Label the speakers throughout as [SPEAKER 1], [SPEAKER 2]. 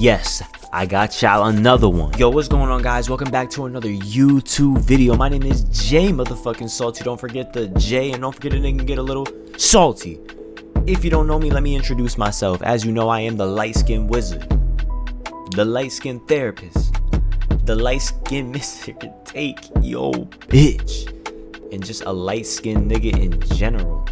[SPEAKER 1] Yes, I got y'all another one. Yo, what's going on, guys? Welcome back to another YouTube video. My name is JSalty. Don't forget the J, and don't forget to get a little salty. If you don't know me, let me introduce myself. As you know, I am the light-skinned wizard, the light-skinned therapist, the light-skinned Mr. Take Yo Bitch, and just a light-skinned nigga in general.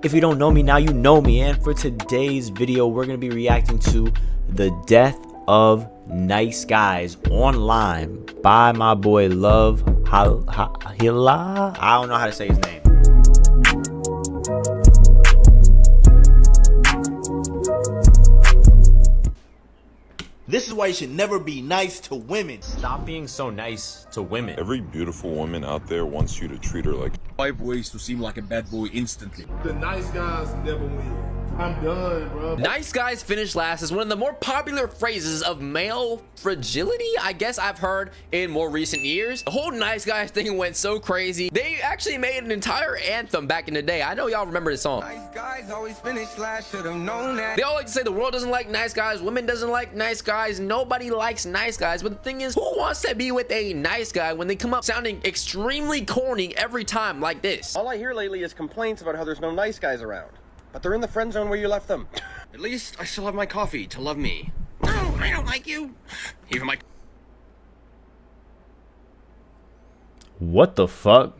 [SPEAKER 1] If you don't know me, now you know me. And for today's video, we're going to be reacting to the death of nice guys online by my boy Love Hila. I don't know how to say his name.
[SPEAKER 2] This is why you should never be nice to women.
[SPEAKER 1] Stop being so nice to women.
[SPEAKER 3] Every beautiful woman out there wants you to treat her like
[SPEAKER 4] 5 ways to seem like a bad boy instantly.
[SPEAKER 5] The nice guys never win. I'm done, bro.
[SPEAKER 6] Nice guys finish last is one of the more popular phrases of male fragility, I guess I've heard in more recent years. The whole nice guys thing went so crazy. They actually made an entire anthem back in the day. I know y'all remember this song.
[SPEAKER 7] Nice guys always finish last, should have known that.
[SPEAKER 6] They all like to say the world doesn't like nice guys, women doesn't like nice guys, nobody likes nice guys. But the thing is, who wants to be with a nice guy when they come up sounding extremely corny every time like this?
[SPEAKER 8] All I hear lately is complaints about how there's no nice guys around. But they're in the friend zone where you left them. At least I still have my coffee to love me. No, I don't like you. Even my...
[SPEAKER 1] What the fuck?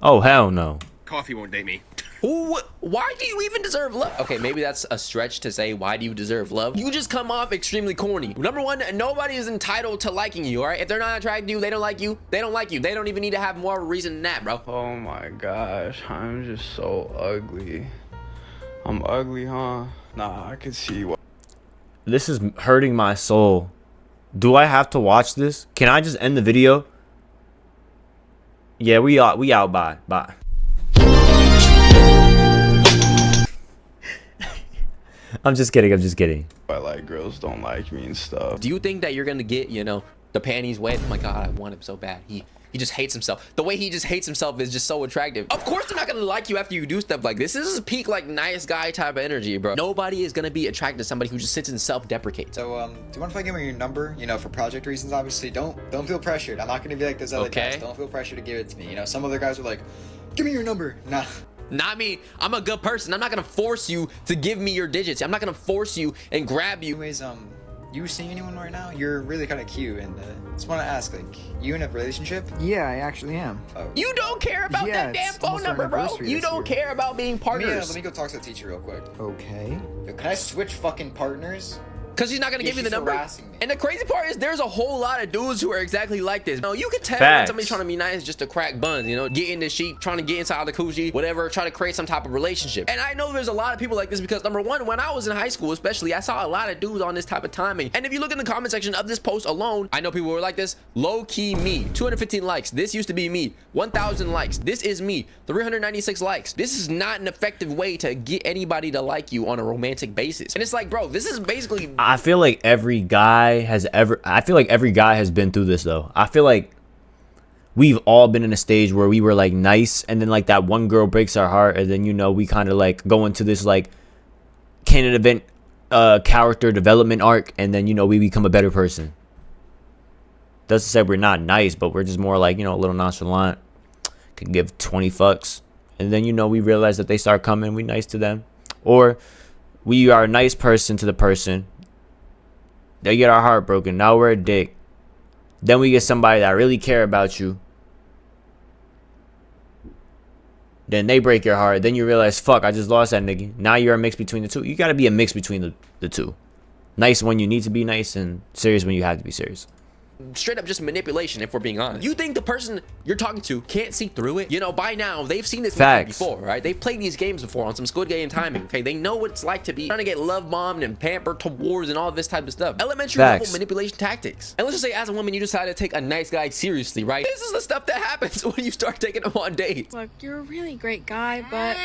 [SPEAKER 1] Oh, hell no.
[SPEAKER 8] coffee won't date me.
[SPEAKER 6] Ooh, why do you even deserve love? Okay, maybe that's a stretch to say, why do you deserve love? You just come off extremely corny. Number one, nobody is entitled to liking you, all right? If they're not attracted to you, they don't like you. They don't like you. They don't even need to have more reason than that, bro.
[SPEAKER 9] Oh my gosh, I'm just so ugly. I'm ugly, huh? Nah, I can see what.
[SPEAKER 1] This is hurting my soul. Do I have to watch this? Can I just end the video? Yeah, we out. Bye. I'm just kidding.
[SPEAKER 9] I like girls don't like me and stuff.
[SPEAKER 6] Do you think that you're gonna get, you know, the panties wet? Oh my god, I want him so bad. He just hates himself. The way he just hates himself is just so attractive. Of course they're not gonna like you after you do stuff like this. This is peak like nice guy type of energy, bro. Nobody is gonna be attracted to somebody who just sits and self-deprecates.
[SPEAKER 10] So do you want to give me your number? You know, for project reasons, obviously. Don't feel pressured. I'm not gonna be like those other guys. Don't feel pressure to give it to me. You know, some other guys are like, give me your number. Nah.
[SPEAKER 6] Not me. I'm a good person. I'm not gonna force you to give me your digits. I'm not gonna force you and grab you.
[SPEAKER 10] Anyways, you seeing anyone right now? You're really kind of cute, and just want to ask, like, you in a relationship?
[SPEAKER 7] Yeah, I actually am.
[SPEAKER 10] Oh.
[SPEAKER 6] You don't care about that damn phone number, bro. You don't care about being partners.
[SPEAKER 10] Let me go talk to the teacher real quick.
[SPEAKER 7] Okay.
[SPEAKER 10] Yo, can I switch fucking partners?
[SPEAKER 6] Because she's not going to give you the number.
[SPEAKER 10] Me.
[SPEAKER 6] And the crazy part is there's a whole lot of dudes who are exactly like this. You know, you can tell when somebody's trying to be nice just to crack buns, you know, get in the sheet, trying to get inside the coochie, whatever, try to create some type of relationship. And I know there's a lot of people like this because, number one, when I was in high school especially, I saw a lot of dudes on this type of timing. And if you look in the comment section of this post alone, I know people were like this. Low-key me. 215 likes. This used to be me. 1,000 likes. This is me. 396 likes. This is not an effective way to get anybody to like you on a romantic basis. And it's like, bro, this is basically...
[SPEAKER 1] I feel like every guy has been through this though. I feel like we've all been in a stage where we were like nice, and then like that one girl breaks our heart, and then, you know, we kind of like go into this like canon event character development arc, and then, you know, we become a better person. Doesn't say we're not nice, but we're just more like, you know, a little nonchalant, could give 20 fucks, and then, you know, we realize that they start coming, we nice to them, or we are a nice person to the person. They get our heart broken. Now we're a dick. Then we get somebody that really care about you. Then they break your heart. Then you realize, fuck, I just lost that nigga. Now you're a mix between the two. You got to be a mix between the two. Nice when you need to be nice, and serious when you have to be serious.
[SPEAKER 6] Straight up just manipulation, if we're being honest. You think the person you're talking to can't see through it? You know, by now they've seen this before, right? They've played these games before on some Squid Game timing. Okay, they know what it's like to be trying to get love bombed and pampered towards and all this type of stuff. Elementary level manipulation tactics. And let's just say, as a woman, you decide to take a nice guy seriously, right? This is the stuff that happens when you start taking them on dates.
[SPEAKER 11] Look, you're a really great guy, but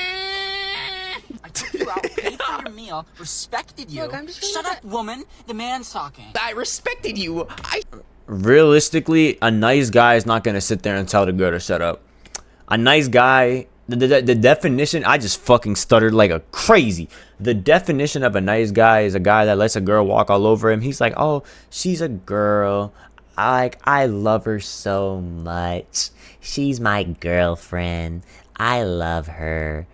[SPEAKER 12] I took you out, paid for your meal, respected you.
[SPEAKER 11] Look, I'm just
[SPEAKER 12] Shut up, woman. The man's talking.
[SPEAKER 6] I respected you.
[SPEAKER 1] Realistically, a nice guy is not going to sit there and tell the girl to shut up. A nice guy The definition, I just fucking stuttered like a crazy. The definition of a nice guy is a guy that lets a girl walk all over him. He's like, oh, she's a girl. I love her so much. She's my girlfriend. I love her.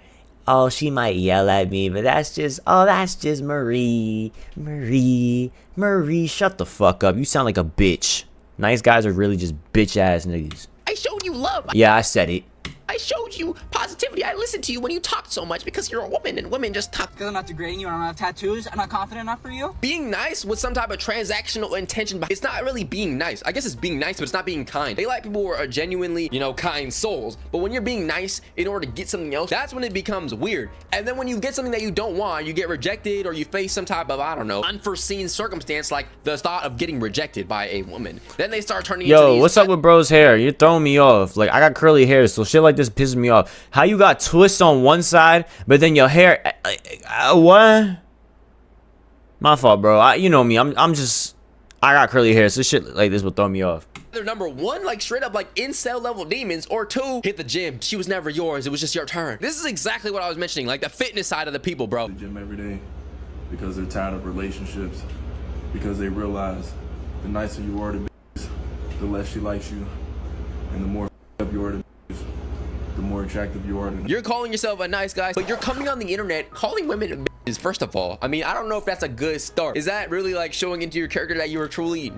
[SPEAKER 1] Oh, she might yell at me, but that's just Marie. Marie, shut the fuck up. You sound like a bitch. Nice guys are really just bitch ass niggas.
[SPEAKER 6] I showed you love.
[SPEAKER 1] Yeah, I said it.
[SPEAKER 6] I showed you positivity. I listened to you when you talked so much because you're a woman and women just talk.
[SPEAKER 12] Because I'm not degrading you and I don't have tattoos. I'm not confident enough for you.
[SPEAKER 6] Being nice with some type of transactional intention, it's not really being nice. I guess it's being nice, but it's not being kind. They like people who are genuinely, you know, kind souls. But when you're being nice in order to get something else, that's when it becomes weird. And then when you get something that you don't want, you get rejected or you face some type of, I don't know, unforeseen circumstance like the thought of getting rejected by a woman. Then they start turning into these.
[SPEAKER 1] Yo, what's up with bro's hair? You're throwing me off. Like, I got curly hair, so shit like this pisses me off. How you got twists on one side, but then your hair, what? My fault, bro. You know me. I got curly hair, so shit like this will throw me off.
[SPEAKER 6] They're number one, like straight up like incel level demons, or two, hit the gym. She was never yours. It was just your turn. This is exactly what I was mentioning, like the fitness side of the people, bro.
[SPEAKER 5] The gym every day because they're tired of relationships, because they realize the nicer you are to bitches, the less she likes you, and the more up you are to bitches, the more attractive you are to.
[SPEAKER 6] You're calling yourself a nice guy, but you're coming on the internet calling women bitches, first of all. I mean, I don't know if that's a good start. Is that really like showing into your character that you were truly...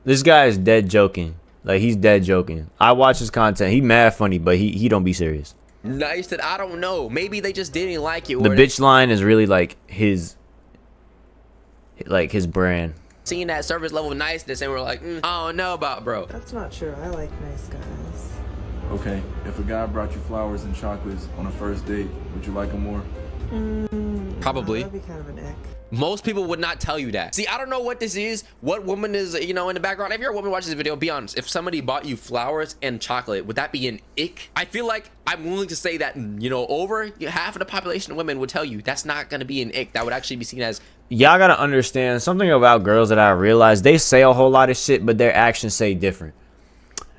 [SPEAKER 1] This guy is dead joking. Like, he's dead joking. I watch his content. He mad funny, but he don't be serious.
[SPEAKER 6] Nice that I don't know. Maybe they just didn't like you.
[SPEAKER 1] The bitch line is really like his brand.
[SPEAKER 6] Seeing that service level of niceness and we're like, I don't know about bro.
[SPEAKER 13] That's not true. I like nice guys.
[SPEAKER 5] Okay, if a guy brought you flowers and chocolates on a first date, would you like him more?
[SPEAKER 6] Probably.
[SPEAKER 13] That'd be kind of an ick.
[SPEAKER 6] Most people would not tell you that. See, I don't know what this is, what woman is, you know, in the background. If you're a woman watching this video, be honest. If somebody bought you flowers and chocolate, would that be an ick? I feel like I'm willing to say that, you know, over half of the population of women would tell you that's not going to be an ick. That would actually be seen as...
[SPEAKER 1] Y'all got to understand something about girls that I realize. They say a whole lot of shit, but their actions say different.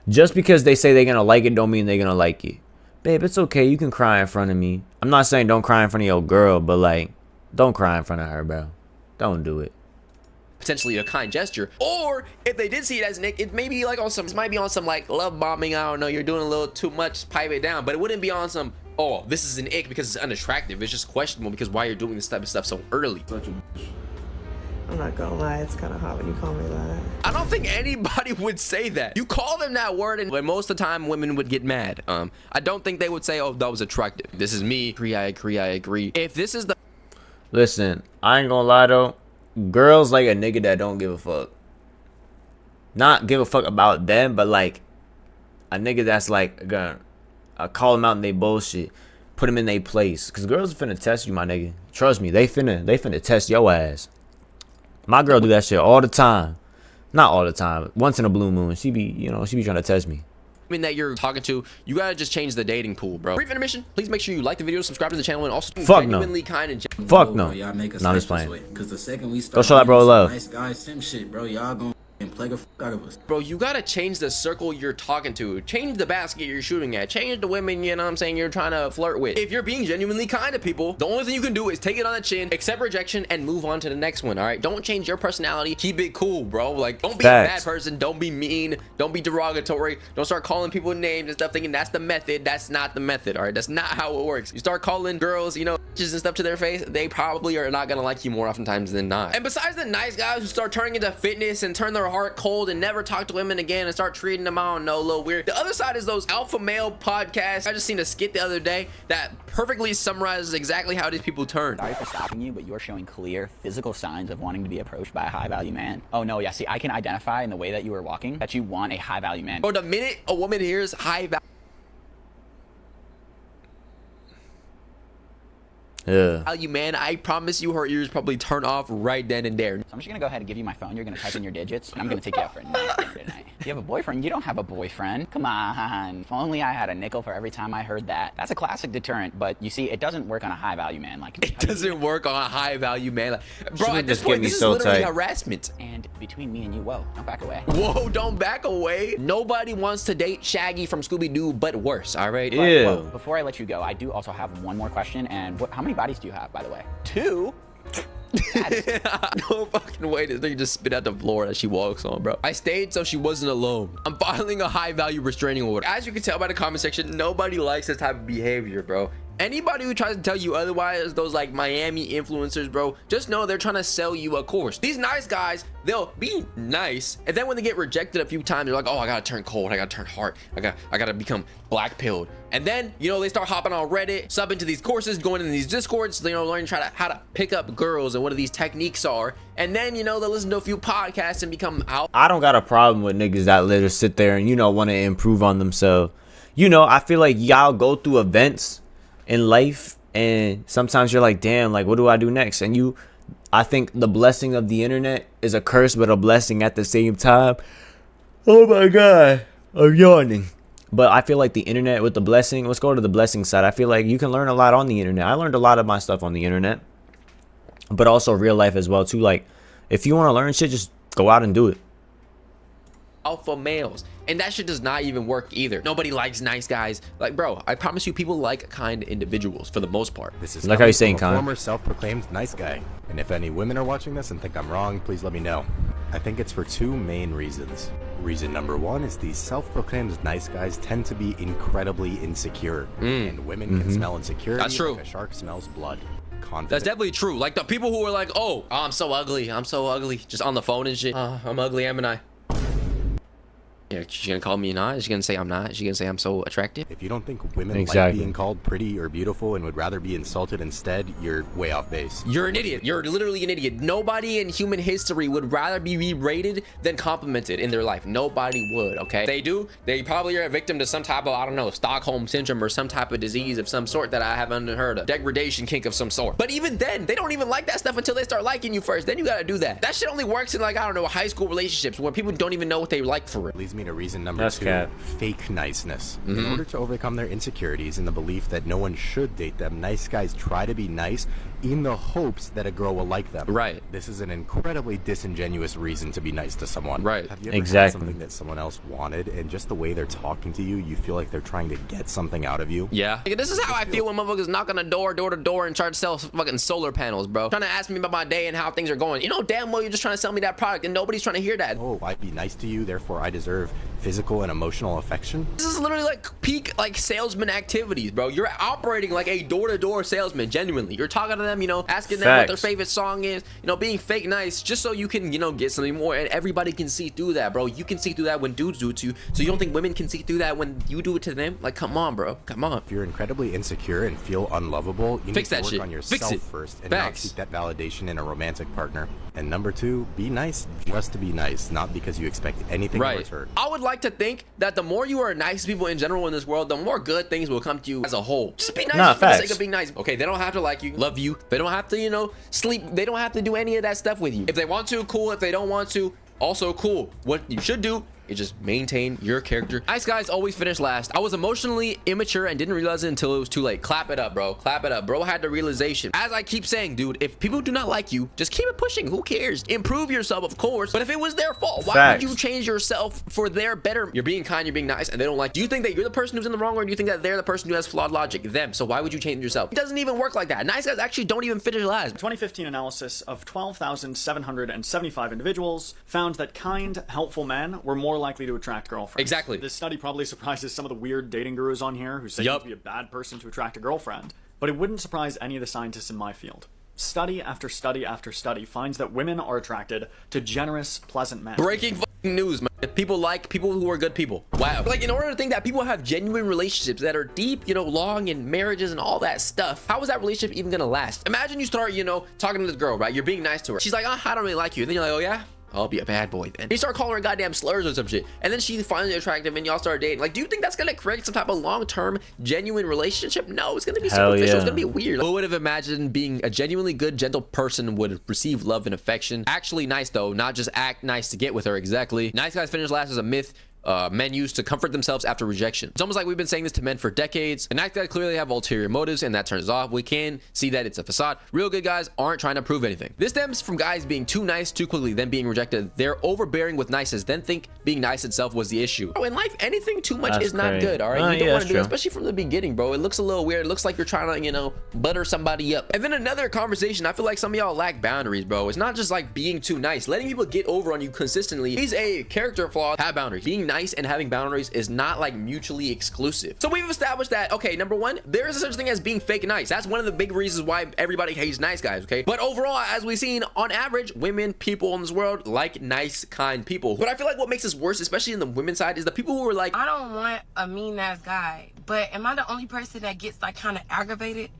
[SPEAKER 1] Just because they say they're going to like it don't mean they're going to like it. Babe, it's okay. You can cry in front of me. I'm not saying don't cry in front of your girl, but like, don't cry in front of her, bro. Don't do it.
[SPEAKER 6] Potentially a kind gesture. Or if they did see it as an ick, it may be like on some, it might be on some like love bombing. I don't know. You're doing a little too much. Pipe it down. But it wouldn't be on some, oh, this is an ick because it's unattractive. It's just questionable because why you're doing this type of stuff so early.
[SPEAKER 5] Such a bitch.
[SPEAKER 13] I'm not gonna lie, it's kind of hot when you call me that.
[SPEAKER 6] I don't think anybody would say that. You call them that word and most of the time women would get mad. I don't think they would say, oh, that was attractive. This is me. I agree. If this is the...
[SPEAKER 1] Listen, I ain't gonna lie though. Girls like a nigga that don't give a fuck. Not give a fuck about them, but like a nigga that's like gonna call them out in they bullshit. Put them in their place. Cause girls finna test you, my nigga. Trust me, they finna test your ass. My girl do that shit all the time. Not all the time. Once in a blue moon. She be trying to test me.
[SPEAKER 6] Women that you're talking to, you gotta just change the dating pool, bro. Brief intermission. Please make sure you like the video, subscribe to the channel, and also genuinely kind and
[SPEAKER 1] fuck no.
[SPEAKER 14] Y'all make us
[SPEAKER 1] No, I'm just playing.
[SPEAKER 14] Because the second we start,
[SPEAKER 1] go show that bro love.
[SPEAKER 14] Nice guys, sim shit, bro. Y'all gonna play the fuck out of us.
[SPEAKER 6] Bro, you gotta change the circle you're talking to. Change the basket you're shooting at. Change the women, you know what I'm saying, you're trying to flirt with. If you're being genuinely kind to people, the only thing you can do is take it on the chin, accept rejection, and move on to the next one, all right? Don't change your personality. Keep it cool, bro. Like, don't be a bad person. Don't be mean. Don't be derogatory. Don't start calling people names and stuff thinking that's the method. That's not the method, all right? That's not how it works. You start calling girls, you know, bitches and stuff to their face, they probably are not gonna like you more oftentimes than not. And besides the nice guys who start turning into fitness and turn their heart cold and never talk to women again and start treating them, I don't know, a little weird. The other side is those alpha male podcasts. I just seen a skit the other day that perfectly summarizes exactly how these people turn.
[SPEAKER 12] Sorry for stopping you, but you're showing clear physical signs of wanting to be approached by a high value man. Oh no, yeah, see, I can identify in the way that you were walking that you want a high value man.
[SPEAKER 6] Bro, the minute a woman hears high value,
[SPEAKER 1] Yeah.
[SPEAKER 6] You man, I promise you her ears probably turn off right then and there.
[SPEAKER 12] So I'm just gonna go ahead and give you my phone. You're gonna type in your digits, and I'm gonna take you out for a nice dinner tonight. You have a boyfriend? You don't have a boyfriend. Come on. If only I had a nickel for every time I heard that. That's a classic deterrent, but you see, it doesn't work on a high value man. Like
[SPEAKER 6] it doesn't work on a high value man. Like, bro, at this
[SPEAKER 1] just
[SPEAKER 6] point,
[SPEAKER 1] me
[SPEAKER 6] this
[SPEAKER 1] so
[SPEAKER 6] is literally
[SPEAKER 1] tight.
[SPEAKER 6] harassment.
[SPEAKER 12] And between me and you, whoa, don't back away.
[SPEAKER 6] Whoa, don't back away. Nobody wants to date Shaggy from Scooby-Doo, but worse, all right?
[SPEAKER 1] Yeah.
[SPEAKER 12] Well, before I let you go, I do also have one more question. And how many bodies do you have, by the way? 2?
[SPEAKER 6] No fucking way. This nigga just spit out the floor that she walks on, bro. I stayed so she wasn't alone. I'm filing a high value restraining order. As you can tell by the comment section, nobody likes this type of behavior, bro. Anybody who tries to tell you otherwise, those like Miami influencers, bro, just know they're trying to sell you a course. These nice guys, they'll be nice, and then when they get rejected a few times, they're like, oh, I gotta turn cold, I gotta turn hard, I gotta become black pilled. And then, you know, they start hopping on Reddit, subbing to these courses, going into these discords, you know, learning how to pick up girls and what these techniques are. And then, you know, they'll listen to a few podcasts and become out.
[SPEAKER 1] I don't got a problem with niggas that literally sit there and, you know, want to improve on themselves. You know, I feel like y'all go through events in life, and sometimes you're like, damn, like, what do I do next? And I think the blessing of the internet is a curse, but a blessing at the same time. Oh my God, I'm yawning. But I feel like the internet with the blessing, let's go to the blessing side. I feel like you can learn a lot on the internet. I learned a lot of my stuff on the internet, but also real life as well too. Like, if you want to learn shit, just go out and do it.
[SPEAKER 6] Alpha males, and that shit does not even work either. Nobody likes nice guys. Like, bro, I promise you, people like kind individuals for the most part.
[SPEAKER 15] This is
[SPEAKER 1] like how you're saying, kind.
[SPEAKER 15] Former self-proclaimed nice guy. And if any women are watching this and think I'm wrong, please let me know. I think it's for 2 main reasons. Reason number 1 is these self-proclaimed nice guys tend to be incredibly insecure, and women can smell insecurity.
[SPEAKER 6] That's true.
[SPEAKER 15] Like a shark smells blood. Confident.
[SPEAKER 6] That's definitely true. Like the people who are like, oh, I'm so ugly, just on the phone and shit. I'm ugly, am I? Yeah, she's gonna call me not? Is she gonna say I'm not? Is she gonna say I'm so attractive?
[SPEAKER 15] If you don't think women like being called pretty or beautiful and would rather be insulted instead, you're way off base.
[SPEAKER 6] You're an idiot. You're literally an idiot. Nobody in human history would rather be berated than complimented in their life. Nobody would, okay? They do. They probably are a victim to some type of, I don't know, Stockholm syndrome or some type of disease of some sort that I haven't heard of. Degradation kink of some sort. But even then, they don't even like that stuff until they start liking you first. Then you gotta do that. That shit only works in, like, I don't know, high school relationships where people don't even know what they like for real.
[SPEAKER 15] Leads me to reason number 2, fake niceness. In order to overcome their insecurities and the belief that no one should date them, nice guys try to be nice in the hopes that a girl will like them.
[SPEAKER 6] Right.
[SPEAKER 15] This is an incredibly disingenuous reason to be nice to someone.
[SPEAKER 6] Right.
[SPEAKER 15] Have you ever had something that someone else wanted, and just the way they're talking to you, you feel like they're trying to get something out of you?
[SPEAKER 6] Yeah. This is how I feel when motherfuckers knock on the door to door and try to sell fucking solar panels, bro. Trying to ask me about my day and how things are going. You know damn well you're just trying to sell me that product and nobody's trying to hear that.
[SPEAKER 15] Oh, I'd be nice to you, therefore I deserve physical and emotional affection?
[SPEAKER 6] This is literally like peak like salesman activities, bro. You're operating like a door-to-door salesman, genuinely. You're talking to them, you know, asking them what their favorite song is, you know, being fake nice just so you can, you know, get something more. And everybody can see through that, bro. You can see through that when dudes do it to you. So you don't think women can see through that when you do it to them? Like, come on, bro. Come on.
[SPEAKER 15] If you're incredibly insecure and feel unlovable, you need to work on yourself first and not seek that validation in a romantic partner. And number 2, be nice just to be nice, not because you expect anything in return.
[SPEAKER 6] I would like to think that the more you are nice to people in general in this world, the more good things will come to you as a whole. Just be nice for the sake of being nice. Okay, they don't have to like you, love you. They don't have to, you know, sleep. They don't have to do any of that stuff with you. If they want to, cool. If they don't want to, also cool. What you should do is just maintain your character. Nice guys always finish last. I was emotionally immature and didn't realize it until it was too late. Clap it up, bro. Clap it up. Bro had the realization. As I keep saying, dude, if people do not like you, just keep it pushing. Who cares? Improve yourself, of course. But if it was their fault, why would you change yourself for their better? You're being kind, you're being nice, and they don't like. Do you think that you're the person who's in the wrong, or do you think that they're the person who has flawed logic? Them. So why would you change yourself? It doesn't even work like that. Nice guys actually don't even finish last.
[SPEAKER 16] 2015 analysis of 12,775 individuals found that kind, helpful men were more likely to attract girlfriends.
[SPEAKER 6] Exactly.
[SPEAKER 16] This study probably surprises some of the weird dating gurus on here who say you'd be a bad person to attract a girlfriend, but it wouldn't surprise any of the scientists in my field. Study after study after study finds that women are attracted to generous, pleasant men.
[SPEAKER 6] Breaking news, man. People like people who are good people. Wow. Like, in order to think that people have genuine relationships that are deep, you know, long, and marriages and all that stuff, how is that relationship even gonna last? Imagine you start, you know, talking to this girl, right? You're being nice to her. She's like, oh, I don't really like you. And then you're like, oh yeah? I'll be a bad boy then. You start calling her goddamn slurs or some shit, and then she's finally attractive and y'all start dating. Like, do you think that's gonna create some type of long-term genuine relationship? No, it's gonna be superficial. Yeah. It's gonna be weird. Who would have imagined being a genuinely good, gentle person would receive love and affection? Actually nice though, not just act nice to get with her. Exactly. Nice guys finish last is a myth men use to comfort themselves after rejection. It's almost like we've been saying this to men for decades. And nice guys clearly have ulterior motives, and that turns us off. We can see that it's a facade. Real good guys aren't trying to prove anything. This stems from guys being too nice too quickly, then being rejected. They're overbearing with niceness, then think being nice itself was the issue. Bro, in life, anything too much is not good, all right? You don't want to do it, especially from the beginning, bro. It looks a little weird. It looks like you're trying to, you know, butter somebody up. And then another conversation, I feel like some of y'all lack boundaries, bro. It's not just like being too nice. Letting people get over on you consistently is a character flaw. Have boundaries. Being nice and having boundaries is not like mutually exclusive. So we've established that, okay, number one, there is such thing as being fake nice. That's one of the big reasons why everybody hates nice guys, okay? But overall, as we've seen, on average, women, people in this world like nice, kind people. But I feel like what makes this worse, especially in the women's side, is the people who are like,
[SPEAKER 17] I don't want a mean ass guy, but am I the only person that gets like kind of aggravated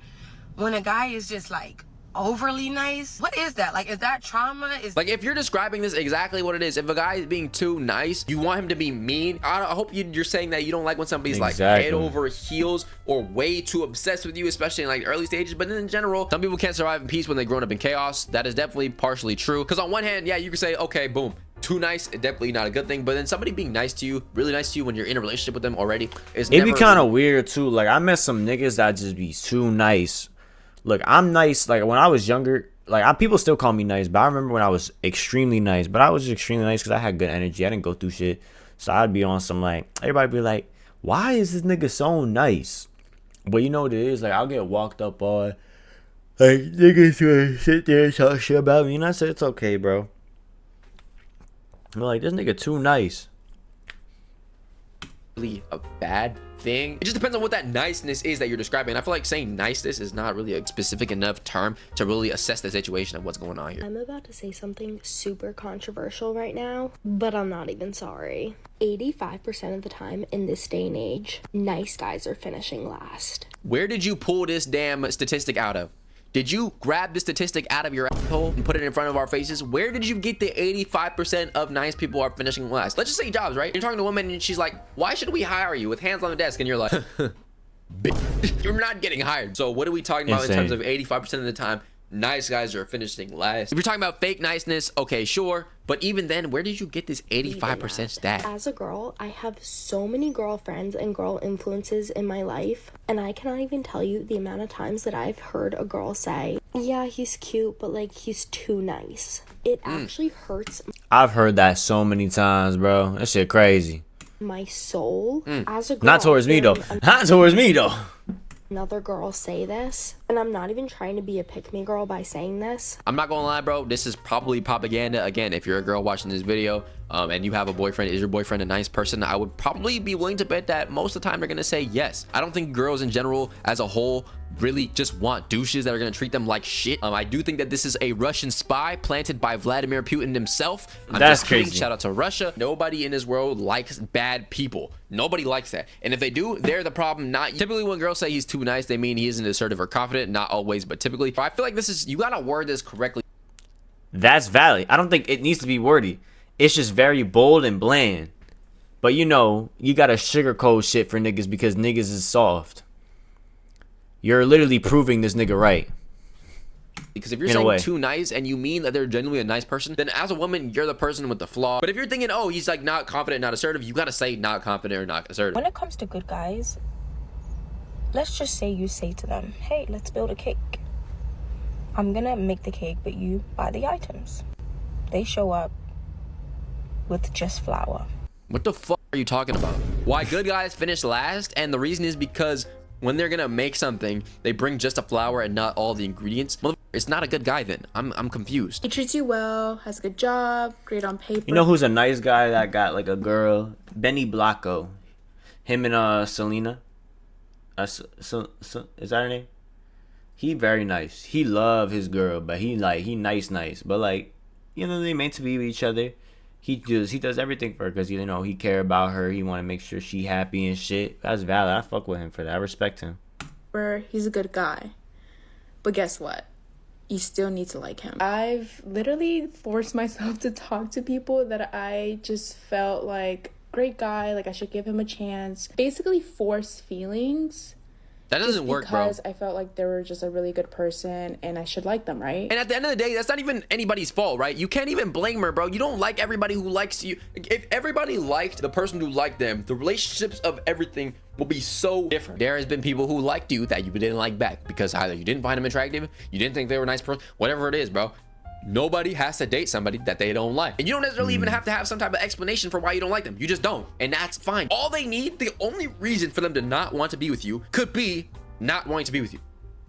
[SPEAKER 17] when a guy is just like overly nice? What is that? Like, is that trauma? Is
[SPEAKER 6] like, if you're describing this exactly what it is, if a guy is being too nice, you want him to be mean. I hope you're saying that you don't like when somebody's like head over heels or way too obsessed with you, especially in like early stages. But in general, some people can't survive in peace when they've grown up in chaos. That is definitely partially true, because on one hand, yeah, you could say, okay, boom, too nice, definitely not a good thing. But then somebody being nice to you, really nice to you when you're in a relationship with them already, is
[SPEAKER 1] it'd be kind of weird too. Like, I met some niggas that just be too nice. Look, I'm nice. Like, when I was younger, like, people still call me nice, but I remember when I was extremely nice. But I was extremely nice because I had good energy. I didn't go through shit. So I'd be on some, like, everybody be like, why is this nigga so nice? But you know what it is? Like, I'll get walked up on, like, niggas gonna sit there and talk shit about me. And I said, it's okay, bro. I'm like, this nigga too nice.
[SPEAKER 6] Really a bad thing. It just depends on what that niceness is that you're describing. I feel like saying niceness is not really a specific enough term to really assess the situation of what's going on here.
[SPEAKER 18] I'm about to say something super controversial right now, but I'm not even sorry. 85% of the time in this day and age, nice guys are finishing last.
[SPEAKER 6] Where did you pull this damn statistic out of? Did you grab the statistic out of your asshole and put it in front of our faces? Where did you get the 85% of nice people are finishing last? Let's just say jobs, right? You're talking to a woman and she's like, why should we hire you, with hands on the desk? And you're like, bitch, you're not getting hired. So what are we talking about in terms of 85% of the time nice guys are finishing last? If you're talking about fake niceness, okay, sure. But even then, where did you get this 85% stat?
[SPEAKER 18] As a girl, I have so many girlfriends and girl influences in my life, and I cannot even tell you the amount of times that I've heard a girl say, yeah, he's cute, but like, he's too nice. It actually hurts.
[SPEAKER 1] I've heard that so many times, bro. That shit crazy.
[SPEAKER 18] My soul. As a girl,
[SPEAKER 1] not towards me though. Not towards me though.
[SPEAKER 18] Another girl say this, and I'm not even trying to be a pick-me girl by saying this.
[SPEAKER 6] I'm not gonna lie, bro, this is probably propaganda. Again, if you're a girl watching this video and you have a boyfriend, is your boyfriend a nice person? I would probably be willing to bet that most of the time they're gonna say yes. I don't think girls in general as a whole really just want douches that are gonna treat them like shit. I do think that this is a Russian spy planted by Vladimir Putin himself.
[SPEAKER 1] That's crazy.
[SPEAKER 6] Shout out to Russia. Nobody in this world likes bad people. Nobody likes that. And if they do, they're the problem, not you. Typically when girls say he's too nice, they mean he isn't assertive or confident. Not always, but typically. But I feel like this is, you gotta word this correctly.
[SPEAKER 1] That's valid. I don't think it needs to be wordy. It's just very bold and bland. But you know, you gotta sugarcoat shit for niggas because niggas is soft. You're literally proving this nigga right.
[SPEAKER 6] Because if you're saying too nice and you mean that they're genuinely a nice person, then as a woman, you're the person with the flaw. But if you're thinking, oh, he's like not confident, not assertive, you gotta say not confident or not assertive.
[SPEAKER 19] When it comes to good guys, let's just say you say to them, hey, let's build a cake. I'm gonna make the cake, but you buy the items. They show up with just flour.
[SPEAKER 6] What the fuck are you talking about? Why good guys finish last? And the reason is because when they're gonna make something, they bring just a flour and not all the ingredients. It's not a good guy then. I'm confused.
[SPEAKER 11] He treats you well, has a good job, great on paper.
[SPEAKER 1] You know who's a nice guy that got like a girl? Benny Blanco. Him and Selena. Is that her name? He very nice. He love his girl, but he nice. But like, you know, they meant to be with each other. He does everything for her because, you know, he care about her. He want to make sure she happy and shit. That's valid. I fuck with him for that. I respect him.
[SPEAKER 11] Where he's a good guy. But guess what? you still need to like him. I've literally forced myself to talk to people that I just felt like, great guy, like I should give him a chance. Basically force feelings.
[SPEAKER 6] That doesn't work, bro.
[SPEAKER 11] Because I felt like they were just a really good person and I should like them, right?
[SPEAKER 6] And at the end of the day, that's not even anybody's fault, right? You can't even blame her, bro. You don't like everybody who likes you. If everybody liked the person who liked them, the relationships of everything will be so different. There has been people who liked you that you didn't like back because either you didn't find them attractive, you didn't think they were a nice person, whatever it is, bro. Nobody has to date somebody that they don't like. And you don't necessarily even have to have some type of explanation for why you don't like them. You just don't. And that's fine. All they need, the only reason for them to not want to be with you could be not wanting to be with you.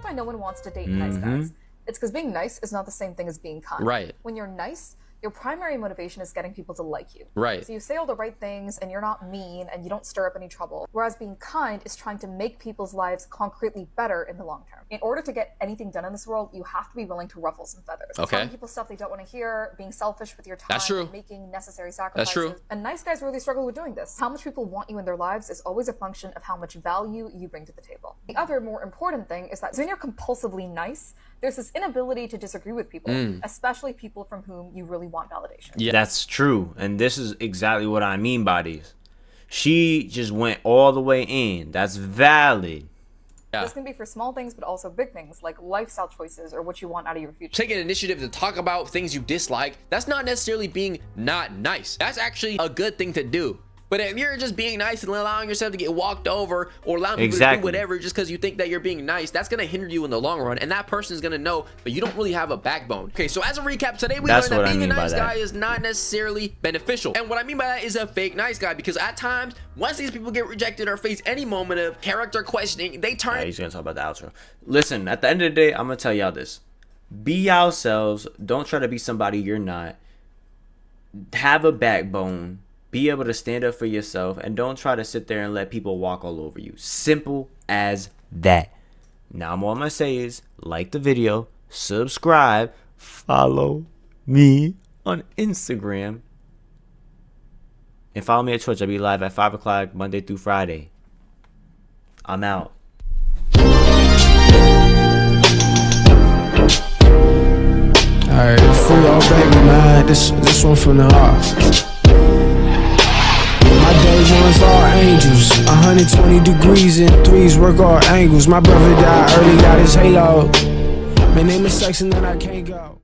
[SPEAKER 20] Why no one wants to date nice guys. It's because being nice is not the same thing as being kind.
[SPEAKER 6] Right.
[SPEAKER 20] When you're nice, your primary motivation is getting people to like you.
[SPEAKER 6] Right.
[SPEAKER 20] So you say all the right things and you're not mean and you don't stir up any trouble. Whereas being kind is trying to make people's lives concretely better in the long term. In order to get anything done in this world, you have to be willing to ruffle some feathers.
[SPEAKER 6] Okay.
[SPEAKER 20] Telling people stuff they don't want to hear, being selfish with your time,
[SPEAKER 6] That's true.
[SPEAKER 20] making necessary sacrifices.
[SPEAKER 6] That's true.
[SPEAKER 20] And nice guys really struggle with doing this. How much people want you in their lives is always a function of how much value you bring to the table. The other more important thing is that when you're compulsively nice, there's this inability to disagree with people, especially people from whom you really want validation.
[SPEAKER 1] Yeah, that's true. And this is exactly what I mean by these. She just went all the way in. That's valid.
[SPEAKER 20] This can be for small things, but also big things like lifestyle choices or what you want out of your future.
[SPEAKER 6] Taking initiative to talk about things you dislike, that's not necessarily being not nice. That's actually a good thing to do. But if you're just being nice and allowing yourself to get walked over or allowing people to do whatever just because you think that you're being nice, that's going to hinder you in the long run. And that person is going to know that you don't really have a backbone. Okay, so as a recap, today we learned that being a nice guy is not necessarily beneficial. And what I mean by that is a fake nice guy, because at times, once these people get rejected or face any moment of character questioning, they turn...
[SPEAKER 1] He's going to talk about the outro. Listen, at the end of the day, I'm going to tell y'all this. Be yourselves. Don't try to be somebody you're not. Have a backbone. Be able to stand up for yourself and don't try to sit there and let people walk all over you. Simple as that. Now, all I'm going to say is like the video, subscribe, follow me on Instagram, and follow me at Twitch. I'll be live at 5 o'clock Monday through Friday. I'm out.
[SPEAKER 21] Alright, free all baby, man. This one from the heart. My day ones are angels, 120 degrees and threes work all angles. My brother died early, got his halo. My name is sex and then I can't go.